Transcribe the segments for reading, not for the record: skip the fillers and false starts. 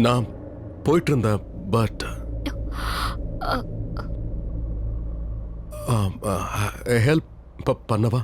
நான் போயிட்டு இருந்தேன் பட் ஹெல்ப் பண்ணவா?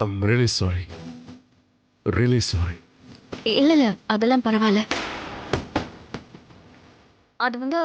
I'm really sorry. Really sorry. இல்ல இல்ல அதெல்லாம் பரவாயில்ல. அது வந்து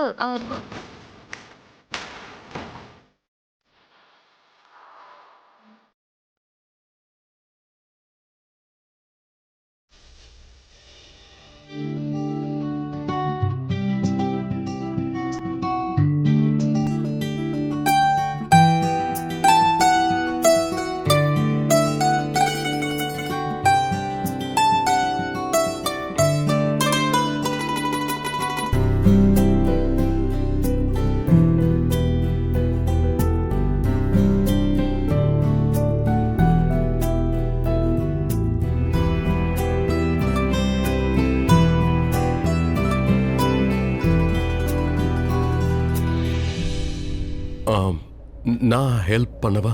நான் ஹெல்ப் பண்ணவா?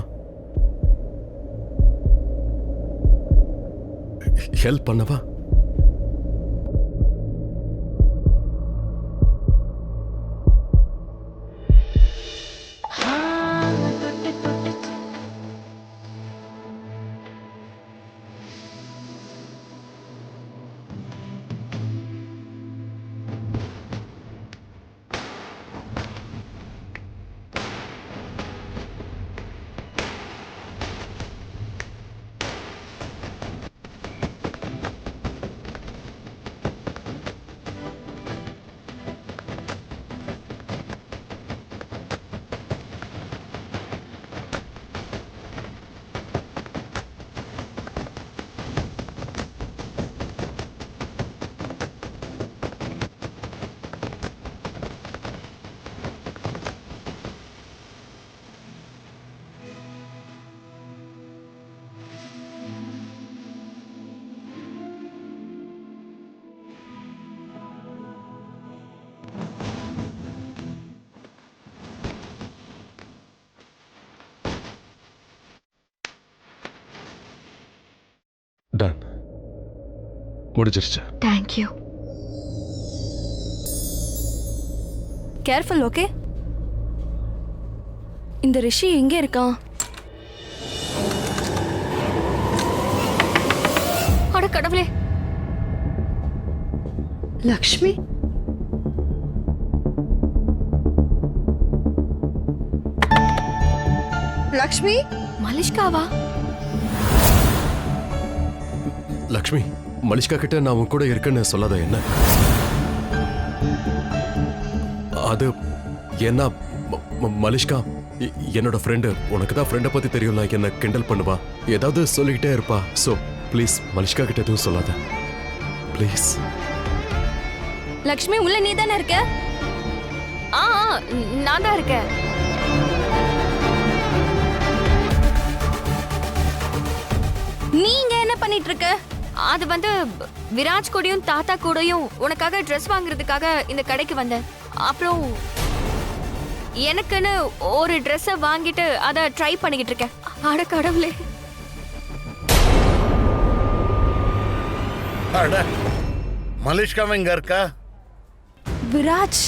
ஹெல்ப் பண்ணவா? டன். முடிஞ்சிருச்சு. தேங்க்யூ. Careful, okay? இந்த ரிஷி எங்கே இருக்கான்? அட கடவுளே. லக்ஷ்மி லக்ஷ்மி மலிஷ்காவா? லக்ஷ்மி, மலிஷ்கா கிட்ட நான் உன் கூட இருக்கேன்னு சொல்லாத என்ன? அது என்ன மலிஷ்கா என்னோட ஃப்ரெண்டு. உனக்கு தான் ஃப்ரெண்டை பத்தி தெரியும்ல, என்ன கிண்டல் பண்ணுவா, ஏதாவது சொல்லிக்கிட்டே இருப்பா. ஸோ ப்ளீஸ் மலிஷ்கா கிட்ட எதுவும் சொல்லாத ப்ளீஸ். லக்ஷ்மி, உள்ள நீ தானே இருக்க? நான் தான் இருக்கேன். நீங்க என்ன பண்ணிட்டு இருக்க? அது வந்து விராஜ் கூடயும் தாத்தா கூடயும் உனக்காக ட்ரெஸ் வாங்குறதுக்காக இந்த கடைக்கு வந்தேன். அப்புறம் எனக்குன்னு ஒரு ட்ரெஸ்ஸை வாங்கிட்டு அதை ட்ரை பண்ணிக்கிட்டு இருக்கேன். அட கடவுளே. அட மலிஷ்கா எங்க இருக்கா? விராஜ்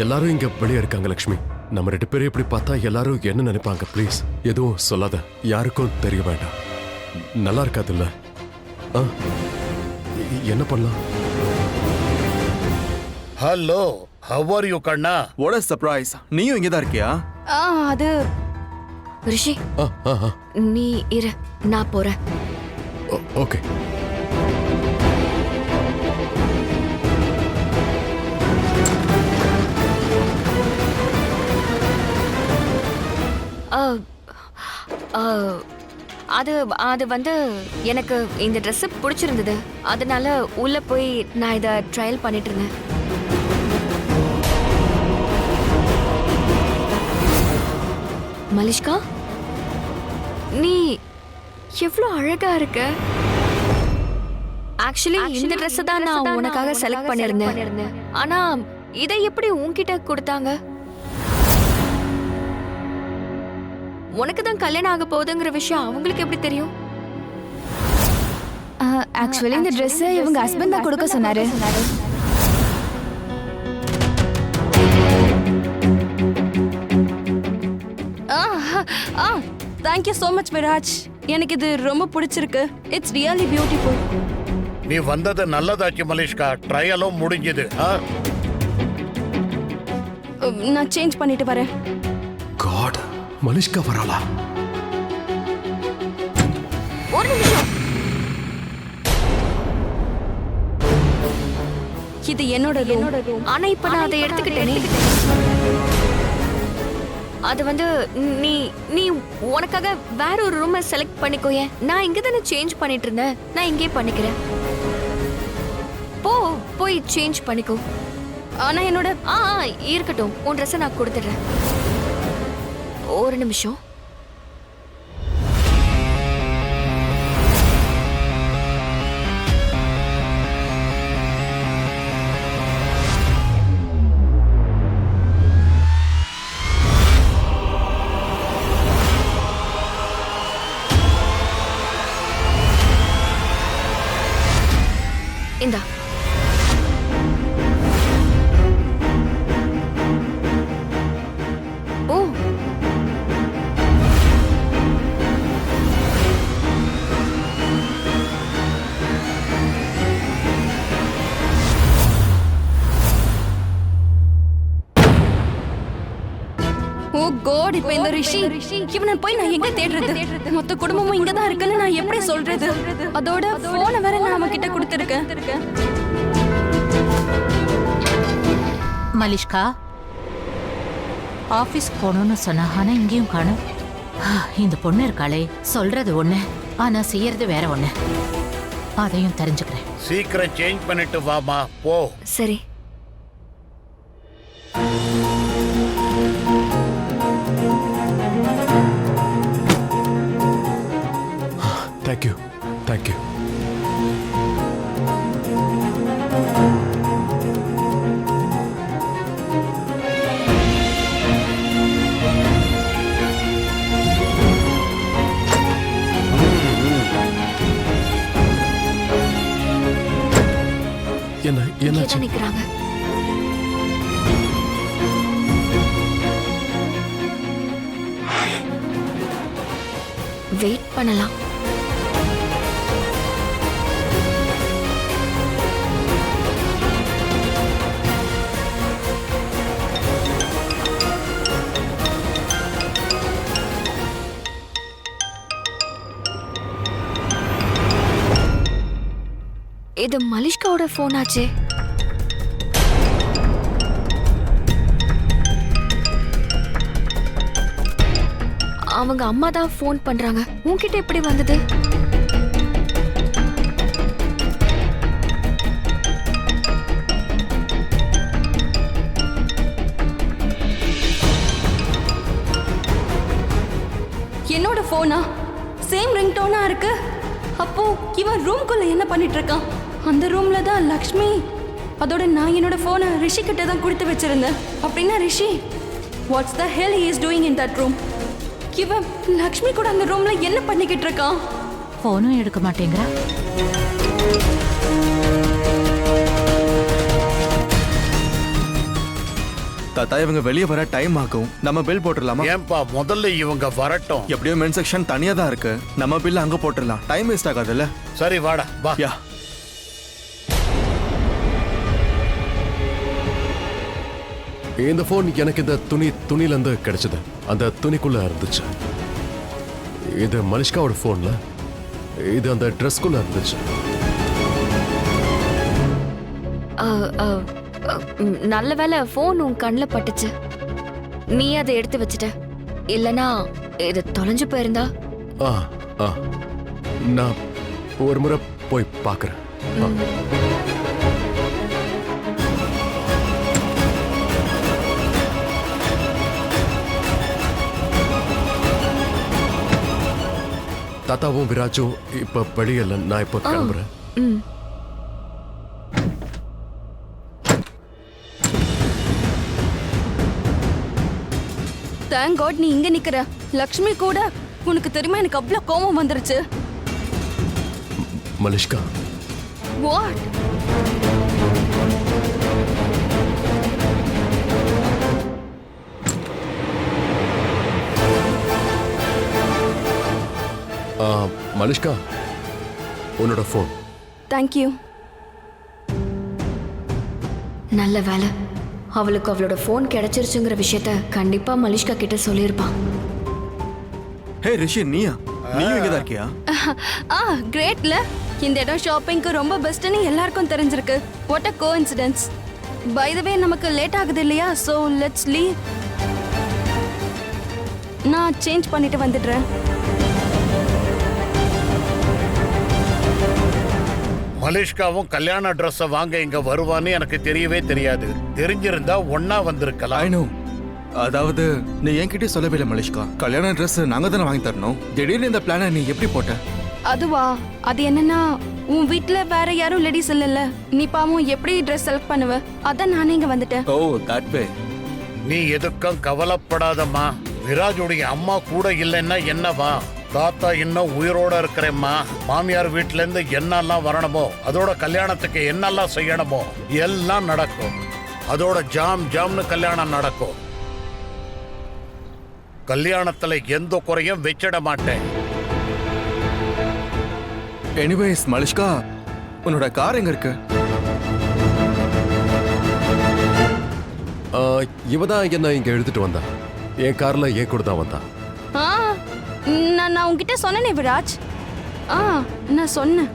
எல்லாரும் இங்க வெளியே இருக்காங்க லக்ஷ்மி. நம்ம 2 பேரும் இப்படி பார்த்தா எல்லாரும் என்ன நினைப்பாங்க? ப்ளீஸ் எதுவும் சொல்லாத, யாருக்கும் தெரிய வேண்டாம். நல்லா இருக்காதுல்ல? ஆ, என்ன பண்ணலாம்? ஹலோ, ஹவ் ஆர் யூ கண்ணா? What a surprise. நீயும் இங்க தான் இருக்கியா? அது ரிஷி ஆ, ஆ, ஆ. நீ இரு, நான் போறேன். ஓகே. அது அது வந்து எனக்கு இந்த Dress பிடிச்சிருந்தது, அதனால உள்ள போய் நான் இதை ட்ரையல் பண்ணிட்டு இருந்தேன். மலிஷ்கா, நீ எவ்வளவு அழகா இருக்க. ஆக்சுவலி இந்த Dress தான் நான் உனக்காக செலக்ட் பண்ணிருந்தேன். ஆனா இதை எப்படி உன்கிட்ட கொடுத்தாங்க? உனக்கு தான் கல்யாணம் ஆக போகுதுங்கிற விஷயம் அவங்களுக்கு எப்படி தெரியும்? ஆக்சுவலி இந்த Dress இவங்க ஹஸ்பண்ட் தான் கொடுக்க சொன்னாரு. Thank you so much Viraj. எனக்கு இது ரொம்ப பிடிச்சிருக்கு. It's really beautiful. நீ வந்தது நல்லதாச்சு மலிஷ்கா. ட்ரையலும் முடிஞ்சது. நான் சேஞ்ச் பண்ணிட்டு வரேன். காட், மலிஷ்கா வராளா? ஒரு நிமிஷம். இது என்னோட ரூம். ஆனா இப்ப நான் அதை எடுத்துக்கிட்டேனே. அது வந்து நீ நீ உனக்காக வேற ஒரு ரூமை செலக்ட் பண்ணிக்கோயே. நான் இங்க தானே சேஞ்ச் பண்ணிட்டு இருந்தேன், நான் இங்கே பண்ணிக்கிறேன். போய் சேஞ்ச் பண்ணிக்கோ. ஆனா என்னோட இருக்கட்டும், உன் ட்ரெஸ்ஸை நான் கொடுத்துடுறேன். ஒரு நிமிஷம். இந்தா. ஓ, ஓ காட், இப்ப இந்த ரிஷி இவனை போய் நான் எங்க தேடுறது? மொத்த குடும்பமும் இங்க தான் இருக்குன்னு நான் எப்படி சொல்றது? அதோட போனை வேற நான் அவன் கிட்ட கொடுத்துருக்கேன். மலிஷ்கா ஆபீஸ் போகணும்னு சொன்னா, ஆனா இங்கேயும் காணும். இந்த பொண்ணு இருக்காளே, சொல்றது ஒண்ணு ஆனா செய்யறது வேற ஒண்ணு. அதையும் தெரிஞ்சுக்கிறேன். சீக்கிரம் சேஞ்ச் பண்ணிட்டு வாமா, போ. சரி. Thank you, thank you. என்னாச்சு? நிக்கிறாங்க. வெயிட் பண்ணலாம். இது மலிஷ்காவோட போன் ஆச்சே. அவங்க அம்மா தான் போன் பண்றாங்க. உன்கிட்ட எப்படி வந்தது? என்னோட போனா சேம் ரிங்டோனா இருக்கு. அப்போ இவன் ரூம்குள்ள என்ன பண்ணிட்டு இருக்கான்? அந்த ரூம்ல தான் லக்ஷ்மி. அதோட நான் என்னோட போனை ரிஷி கிட்ட தான் கொடுத்து வச்சிருந்தேன். அப்படின்னா Rishi, what's the hell he is doing in that room? இவன் லக்ஷ்மி கூட அந்த ரூம்ல என்ன பண்ணிக்கிட்டு இருக்கான்? போனும் எடுக்க மாட்டேங்கிறா. தாத்தா இவங்க வெளியே வர டைம் ஆகும். நம்ம பில் போட்டுடலாமா? ஏன்பா முதல்ல இவங்க வரட்டும். எப்படியோ மென் செக்ஷன் தனியா தான் இருக்கு. நம்ம பில் அங்க போட்டுடலாம். டைம் வேஸ்ட் ஆகாதுல்ல? சரி வாடா வா. யா. இந்த ஃபோன் எனக்கு இந்த துணில இருந்து கிடைச்சது. அந்த துணிக்குள்ள இருந்துச்சு. இது மலிஷ்காவோட ஃபோன்ல, இது அந்த ட்ரெஸ்க்குள்ள இருந்துச்சு. நல்ல வேளை ஃபோன் உன் கண்ணில் பட்டுச்சு. நீ அதை எடுத்து வச்சுட்ட. இல்லனா இது தொலைஞ்சு போயிருந்தா? ஆ ஆ நான் ஒரு முறை போய் பார்க்கறேன். தாத்தாவும் விராஜும் இப்ப வெளியில. நான் இப்ப கிளம்புறேன். ம். தேங்க் காட் நீ இங்க நிக்கிற. லக்ஷ்மி கூட உனக்கு தெரியுமா எனக்கு அவ்வளவு கோபம் வந்துருச்சு. மலிஷ்கா, வாட்? மலிஷ்கா, உன்னோட ஃபோன். தேங்க்யூ. நல்ல வேலை. அவளுக்கு அவளோட ஃபோன் கிடைச்சிருச்சுங்கிற விஷயத்த கண்டிப்பா மலிஷ்கா கிட்ட சொல்லியிருப்பான். ஹே ரிஷி, நீயும் இங்க தான் இருக்கியா? கிரேட்ல. இந்த இடம் ஷாப்பிங்க்கு ரொம்ப பெஸ்ட்னு எல்லாருக்கும் தெரிஞ்சிருக்கு. What a coincidence. By the way நமக்கு லேட் ஆகுது இல்லையா? So let's leave. நான் சேஞ்ச் பண்ணிட்டு வந்துடுறேன். மலிஷ்காவும் கல்யாண ட்ரெஸ்ஸை வாங்க இங்க வருவான்னு எனக்கு தெரியவே தெரியாது. தெரிஞ்சிருந்தா ஒன்னா வந்திருக்கலாம். I know. அதாவது நீ என்கிட்ட சொல்லவே இல்லை மலிஷ்கா. கல்யாண ட்ரெஸ் நாங்க தானே வாங்கி தரணும். திடீர்னு இந்த பிளானை நீ எப்படி போட்ட? அதுவா? அது என்னன்னா உன் வீட்ல வேற யாரும் லேடிஸ் இல்லைல்ல. நீ பாவம் எப்படி ட்ரெஸ் செலக்ட் பண்ணுவ? அதான் நானே இங்க வந்துட்டேன். ஓ தட் வே. நீ எதுக்கும் கவலைப்படாதம்மா. விராஜுடைய அம்மா கூட இல்லைன்னா என்னவா? தாத்தா இன்னும் உயிரோட இருக்கிறேம்மா. மாமியார் வீட்டுல இருந்து என்னெல்லாம் வரணுமோ, அதோட கல்யாணத்துக்கு என்னெல்லாம் செய்யணுமோ எல்லாம் நடக்கும். அதோட ஜாம்னு கல்யாணம் நடக்கும். கல்யாணத்துல எந்த குறையும் வச்சிட மாட்டேன். எனிவேஸ் மலிஷ்கா, உன்னோட கார் எங்க இருக்கு? இவதான் என்ன இங்க எடுத்துட்டு வந்தா. என் கார்ல ஏன் கூட தான் வந்தா. நான் உன்கிட்ட சொன்னேனே விராஜ். நான் சொன்னேன்.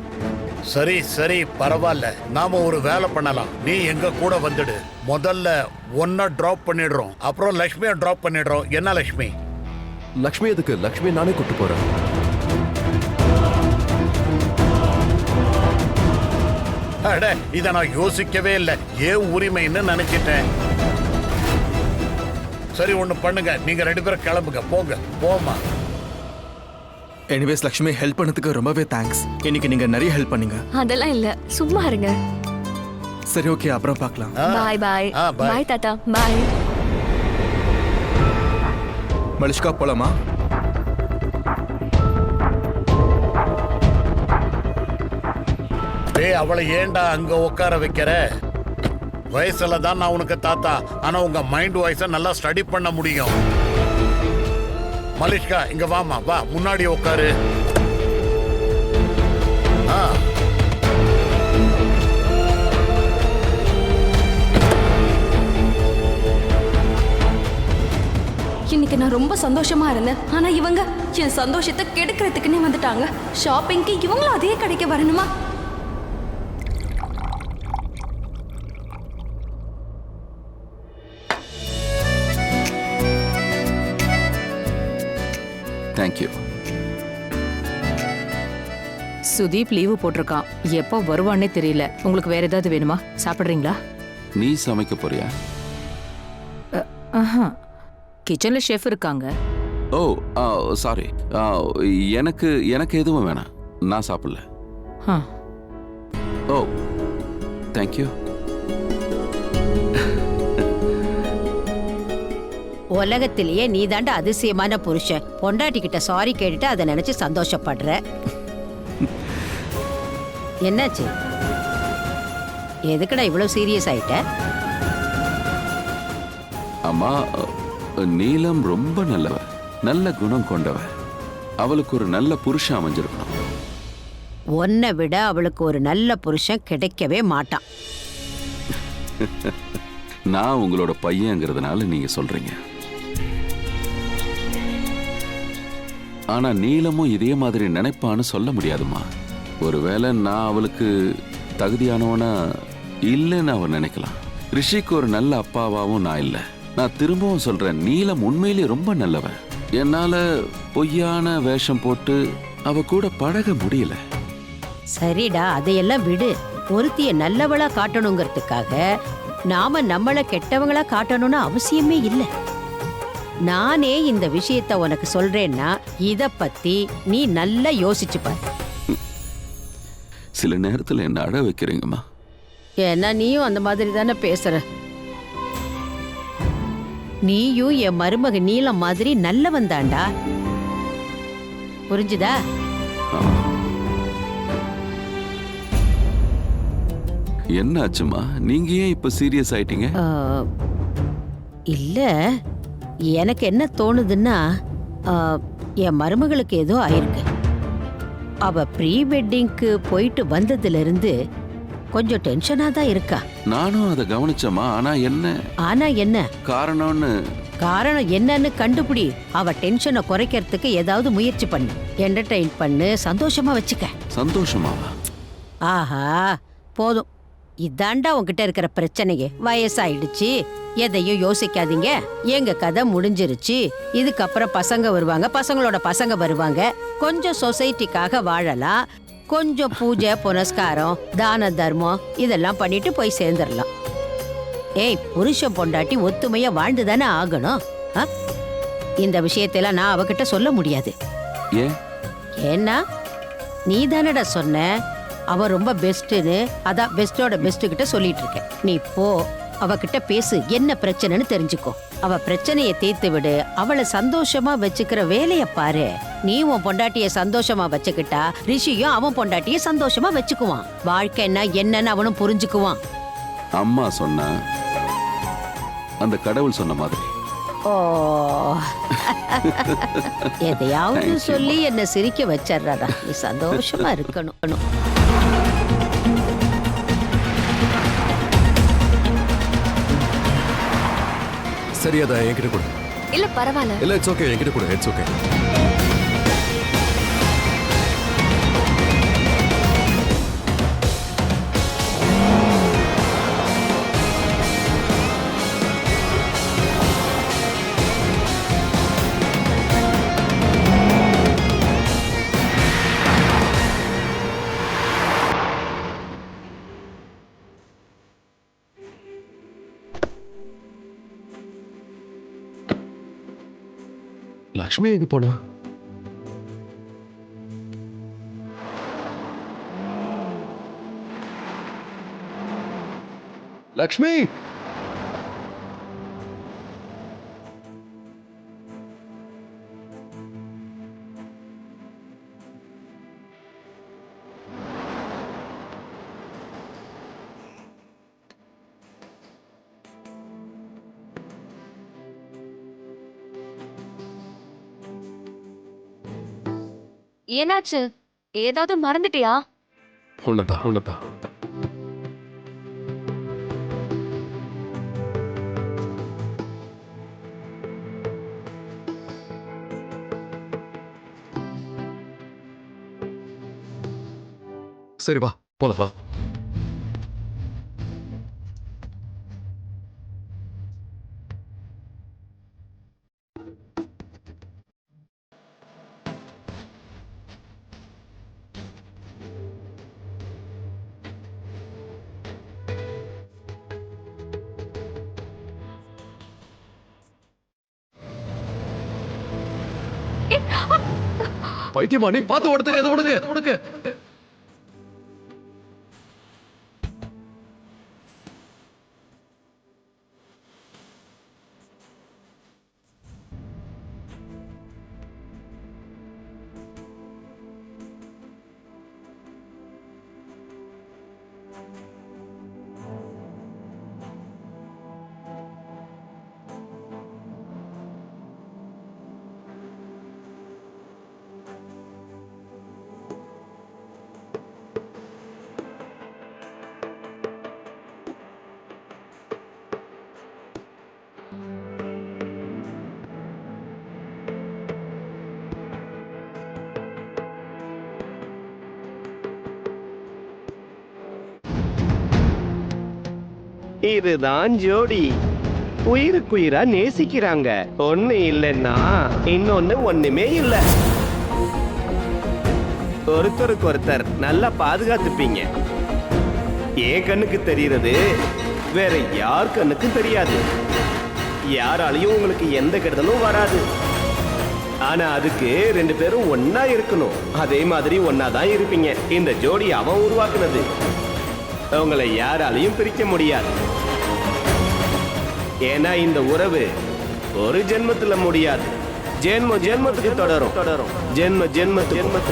சரி பரவாயில்ல. நாம ஒரு வேலை பண்ணலாம். நீ எங்க கூட வந்துடு. முதல்ல ஒன்ன டிராப் பண்ணிடுறோம், அப்புறம் லட்சுமியை டிராப் பண்ணிடுறோம். என்ன லட்சுமி? லக்ஷ்மி எதுக்கு? லக்ஷ்மி நானே கூட்டு போறேன். அட, இத நான் யோசிக்கவே இல்லை. ஏன் உரிமைன்னு நினைச்சிட்டேன். சரி ஒண்ணு பண்ணுங்க, நீங்க 2 பேரும் கிளம்புங்க. போமா. எனிவேஸ் லக்ஷ்மி, ஹெல்ப் பண்ணதுக்கு ரொம்பவே தேங்க்ஸ். இன்னைக்கு நீங்க நிறைய ஹெல்ப் பண்ணீங்க. அதெல்லாம் இல்ல, சும்மா இருங்க. சரி ஓகே, அப்புறம் பார்க்கலாம். பாய் பாய். bye. பாய் தாத்தா. பாய். மலிஷ்கா போலாமா? அவளை ஏன்டா அங்க உட்கார வைக்கிற? வயசுல தான் நான் உனக்கு தாத்தா. ஆனா உங்க மைண்ட் வாய்ஸ நல்லா ஸ்டடி பண்ண முடியும். மலிஷ்கா இங்க வாமா, வா முன்னாடி உட்காரு. இன்னைக்கு நான் ரொம்ப சந்தோஷமா இருந்தேன். ஆனா இவங்க என் சந்தோஷத்தை கெடுக்கிறதுக்குன்னே வந்துட்டாங்க. ஷாப்பிங்க்கு இவங்களும் அதே கடைக்கு வரணுமா? தேங்க்யூ. சுதீப் லீவு போட்டிருக்கான். எப்போ வருவான்னே தெரியல. உங்களுக்கு வேற ஏதாவது வேணுமா? சாப்பிடுறீங்களா? நீ சமைக்க போறியா? கிச்சன்ல ஷெஃப் இருக்காங்க. ஓ சாரி. எனக்கு எதுவும் வேணாம். நான் சாப்பிடல. ஓ தேங்க்யூ. உலகத்திலேயே நீ தாண்டா அதிசயமான புருஷன். பொண்டாட்டி கிட்ட சாரி கேட்டுட்டு அதை நினைச்சு சந்தோஷப்படுற. என்னாச்சு? எதுக்குடா இவ்வளவு சீரியஸ் ஆயிட்ட? அம்மா, நீலம் ரொம்ப நல்லவ, நல்ல குணம் கொண்டவ. அவளுக்கு ஒரு நல்ல புருஷன் அமைஞ்சிருக்கணும். உன்னை விட அவளுக்கு ஒரு நல்ல புருஷன் கிடைக்கவே மாட்டான். நான் உங்களோட பையங்கிறதுனால நீங்க சொல்றீங்க. ஆனா நீலமும் இதே மாதிரி நினைப்பான்னு சொல்ல முடியாதுமா. ஒருவேளை நான் அவளுக்கு தகுதியானவனா இல்லைன்னு அவன் நினைக்கலாம். ரிஷிக்கு ஒரு நல்ல அப்பாவாவும் நான் இல்லை. நான் திரும்பவும் சொல்றேன், நீலம் உண்மையிலே ரொம்ப நல்லவன். என்னால பொய்யான வேஷம் போட்டு அவ கூட பழக முடியல. சரிடா, அதையெல்லாம் விடு. ஒருத்திய நல்லவளா காட்டணுங்கிறதுக்காக நாம நம்மள கெட்டவங்களா காட்டணும்னு அவசியமே இல்லை. நானே இந்த விஷயத்த உனக்கு சொல்றேன்னா இத பத்தி நீ நல்லா யோசிச்சு பாரு. சில நேரத்துல என்ன அழ வைக்கிறீங்கம்மா. ஏன்னா நீயும் அந்த மாதிரி தானே பேசுற. நீயும் என் மருமக நீலம் மாதிரி நல்லவன் தான்டா. புரிஞ்சுதா? என்ன ஆச்சுமா, நீங்க ஏன் இப்ப சீரியஸ் ஆயிட்டீங்க? இல்ல, எனக்கு என்ன தோணுதுன்னா என் மருமகளுக்கு ஏதோ ஆயிருக்கு. அவ ப்ரீ வெட்டிங்க்கு போயிட்டு வந்ததுல இருந்து கொஞ்சம் டென்ஷனா தான் இருக்கா. நானும் அதை கவனிச்சேம்மா. ஆனா என்ன காரணம் என்னன்னு கண்டுபிடி. அவ டென்ஷனை குறைக்கிறதுக்கு ஏதாவது முயற்சி பண்ணு. என்டர்டெயின் பண்ணு, சந்தோஷமா வச்சுக்க. சந்தோஷமாவா? ஆஹா, போதும். இதாண்டா உன்கிட்ட இருக்கிற பிரச்சனையே. வயசாயிடுச்சு, எதையும் யோசிக்காதீங்க, எங்க கதை முடிஞ்சிருச்சு, இதுக்கப்புறம் பசங்க வருவாங்க, பசங்களோட பசங்க வருவாங்க, கொஞ்சம் சொசைட்டிக்காக வாழலாம், கொஞ்சம் பூஜை புனஸ்காரம் தான தர்மம் இதெல்லாம் பண்ணிட்டு போய் சேர்ந்துடலாம். ஏய், புருஷன் பொண்டாட்டி ஒத்துமையா வாழ்ந்துதானே ஆகணும். இந்த விஷயத்தெல்லாம் நான் அவகிட்ட சொல்ல முடியாது. ஏன்னா நீ தானடா சொன்ன அவ ரொம்ப பெஸ்ட்னு. அதான் பெஸ்டோட பெஸ்ட் கிட்ட சொல்லிட்டு இருக்கேன். நீ போ, அவகிட்ட பேசு, என்ன பிரச்சனைன்னு தெரிஞ்சுக்கோ. அவ பிரச்சனையை தீர்த்து விடு, அவளை சந்தோஷமா வச்சுக்கிற வேலைய பாரு. நீ உன் பொண்டாட்டிய சந்தோஷமா வச்சுக்கிட்டா ரிஷியும் அவன் பொண்டாட்டிய சந்தோஷமா வச்சுக்குவான். வாழ்க்கைன்னா என்னன்னு அவனும் புரிஞ்சுக்குவான். அம்மா சொன்ன அந்த கடவுள் சொன்ன மாதிரி. ஓ, எதையாவது சொல்லி என்ன சிரிக்க வச்சிடறா. நீ சந்தோஷமா இருக்கணும். சரி, அதை என்கிட்ட கொடு. இல்ல பரவாயில்ல. இல்ல, இட்ஸ் ஓகே, என்கிட்ட கொடு. It's okay. லக்ஷ்மி எங்க போனா? லக்ஷ்மி! என்னாச்சு? ஏதாவது மறந்துட்டியா? உன்னதா. சரி, வா போலாம், வா. பைத்தியமா நீ? பார்த்து ஓடுங்க. இதுதான் ஜோடி. உயிருக்குயிரா நேசிக்கிறாங்க. ஒண்ணு இல்லைன்னா இன்னொன்னு ஒண்ணுமே இல்ல. ஒருத்தருக்கு ஒருத்தர் நல்லா பாதுகாத்துப்பீங்க. என் கண்ணுக்கு தெரியறது வேற யார் கண்ணுக்கு தெரியாது. யாராலையும் உங்களுக்கு எந்த கெடுதலும் வராது. ஆனா அதுக்கு 2 பேரும் ஒன்னா இருக்கணும். அதே மாதிரி ஒன்னாதான் இருப்பீங்க. இந்த ஜோடி அவன் உருவாக்குனது. உங்களை யாராலையும் பிரிக்க முடியாது. ஏன்னா இந்த உறவு ஒரு ஜென்மத்துல முடியாது. ஜென்மத்துக்கு தொடரும். ஜென்மத்துக்கு